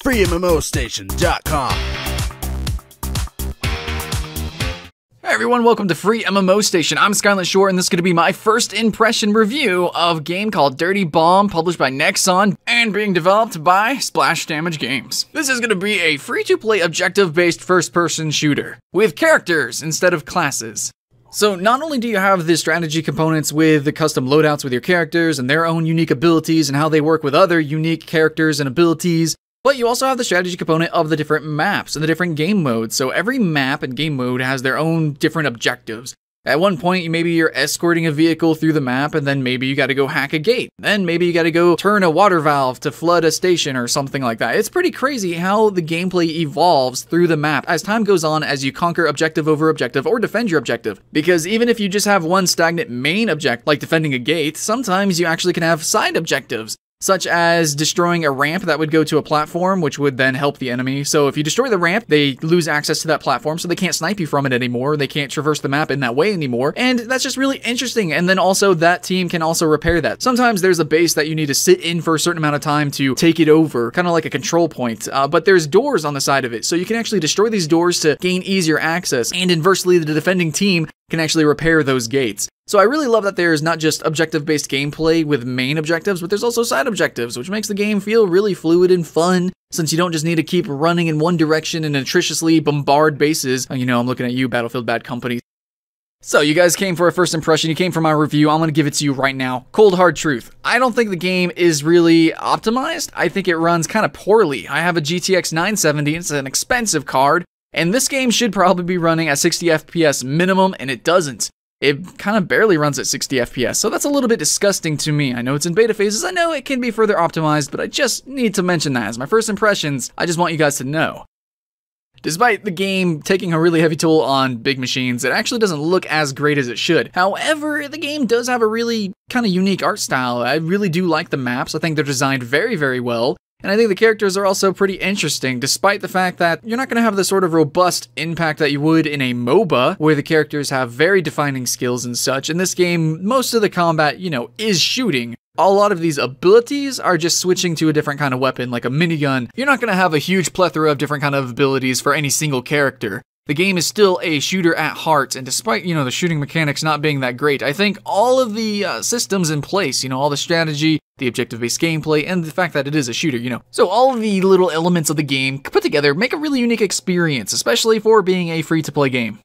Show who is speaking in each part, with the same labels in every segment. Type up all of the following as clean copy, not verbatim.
Speaker 1: FreeMMOStation.com.
Speaker 2: Hey everyone, welcome to FreeMMOStation. I'm Skylant Shore, and this is going to be my first impression review of a game called Dirty Bomb, published by Nexon and being developed by Splash Damage Games. This is going to be a free-to-play objective-based first-person shooter with characters instead of classes. So not only do you have the strategy components with the custom loadouts with your characters and their own unique abilities and how they work with other unique characters and abilities, but you also have the strategy component of the different maps and the different game modes. So every map and game mode has their own different objectives. At one point, maybe you're escorting a vehicle through the map, and then maybe you gotta go hack a gate. Then maybe you gotta go turn a water valve to flood a station or something like that. It's pretty crazy how the gameplay evolves through the map as time goes on, as you conquer objective over objective or defend your objective. Because even if you just have one stagnant main objective, like defending a gate, sometimes you actually can have side objectives, such as destroying a ramp that would go to a platform, which would then help the enemy. So if you destroy the ramp, they lose access to that platform, so they can't snipe you from it anymore. They can't traverse the map in that way anymore. And that's just really interesting. And then also that team can also repair that. Sometimes there's a base that you need to sit in for a certain amount of time to take it over, kind of like a control point. But there's doors on the side of it, so you can actually destroy these doors to gain easier access. And inversely, the defending team can actually repair those gates. So I really love that there's not just objective-based gameplay with main objectives, but there's also side objectives, which makes the game feel really fluid and fun, since you don't just need to keep running in one direction and atritiously bombard bases. You know, I'm looking at you, Battlefield Bad Company. So you guys came for a first impression, you came for my review, I'm gonna give it to you right now. Cold hard truth. I don't think the game is really optimized. I think it runs kind of poorly. I have a GTX 970, it's an expensive card, and this game should probably be running at 60 FPS minimum, and it doesn't. It kind of barely runs at 60 FPS, so that's a little bit disgusting to me. I know it's in beta phases, I know it can be further optimized, but I just need to mention that as my first impressions. I just want you guys to know. Despite the game taking a really heavy toll on big machines, it actually doesn't look as great as it should. However, the game does have a really kind of unique art style. I really do like the maps. I think they're designed very, very well. And I think the characters are also pretty interesting, despite the fact that you're not going to have the sort of robust impact that you would in a MOBA, where the characters have very defining skills and such. In this game, most of the combat, you know, is shooting. A lot of these abilities are just switching to a different kind of weapon, like a minigun. You're not going to have a huge plethora of different kind of abilities for any single character. The game is still a shooter at heart, and despite, you know, the shooting mechanics not being that great, I think all of the systems in place, you know, all the strategy, the objective-based gameplay, and the fact that it is a shooter, you know. So all of the little elements of the game put together make a really unique experience, especially for being a free-to-play game.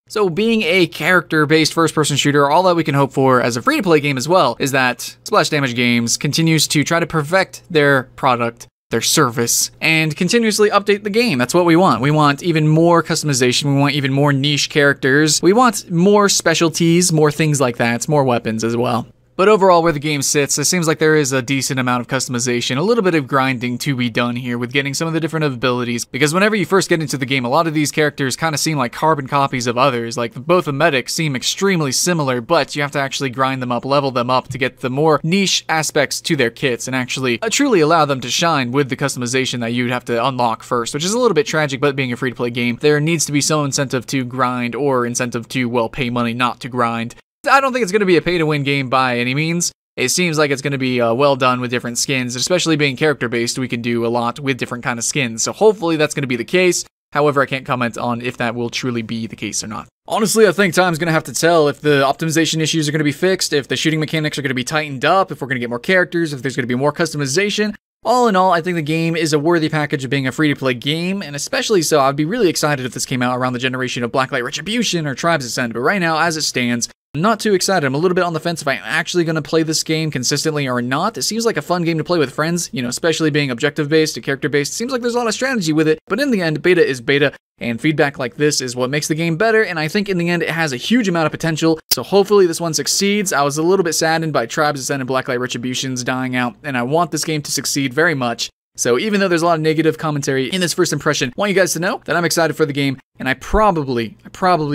Speaker 2: So being a character-based first-person shooter, all that we can hope for as a free-to-play game as well is that Splash Damage Games continues to try to perfect their product, their service, and continuously update the game. That's what we want. We want even more customization, we want even more niche characters, we want more specialties, more things like that, more weapons as well. But overall, where the game sits, it seems like there is a decent amount of customization, a little bit of grinding to be done here with getting some of the different abilities, because whenever you first get into the game, a lot of these characters kind of seem like carbon copies of others. Like, both the medics seem extremely similar, but you have to actually grind them up, level them up to get the more niche aspects to their kits and actually truly allow them to shine with the customization that you'd have to unlock first, which is a little bit tragic, but being a free-to-play game, there needs to be some incentive to grind or incentive to, well, pay money not to grind. I don't think it's going to be a pay-to-win game by any means. It seems like it's going to be well done with different skins, especially being character-based. We can do a lot with different kind of skins, so hopefully that's going to be the case. However, I can't comment on if that will truly be the case or not. Honestly, I think time's going to have to tell if the optimization issues are going to be fixed, if the shooting mechanics are going to be tightened up, if we're going to get more characters, if there's going to be more customization. All in all, I think the game is a worthy package of being a free-to-play game, and especially so, I'd be really excited if this came out around the generation of Blacklight Retribution or Tribes Ascend, but right now, as it stands, I'm not too excited. I'm a little bit on the fence if I'm actually going to play this game consistently or not. It seems like a fun game to play with friends, you know, especially being objective-based and character-based. It seems like there's a lot of strategy with it, but in the end, beta is beta, and feedback like this is what makes the game better, and I think in the end, it has a huge amount of potential, so hopefully this one succeeds. I was a little bit saddened by Tribes Ascend and Blacklight Retributions dying out, and I want this game to succeed very much. So even though there's a lot of negative commentary in this first impression, I want you guys to know that I'm excited for the game, and I probably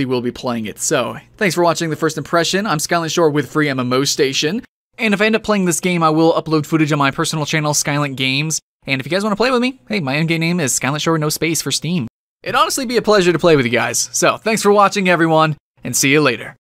Speaker 2: will be playing it. So thanks for watching the first impression. I'm Skylant Shore with FreeMMOStation, and if I end up playing this game, I will upload footage on my personal channel, Skylant Games. And if you guys want to play with me, hey, my in-game name is Skylant Shore, no space, for Steam. It'd honestly be a pleasure to play with you guys. So thanks for watching, everyone, and see you later.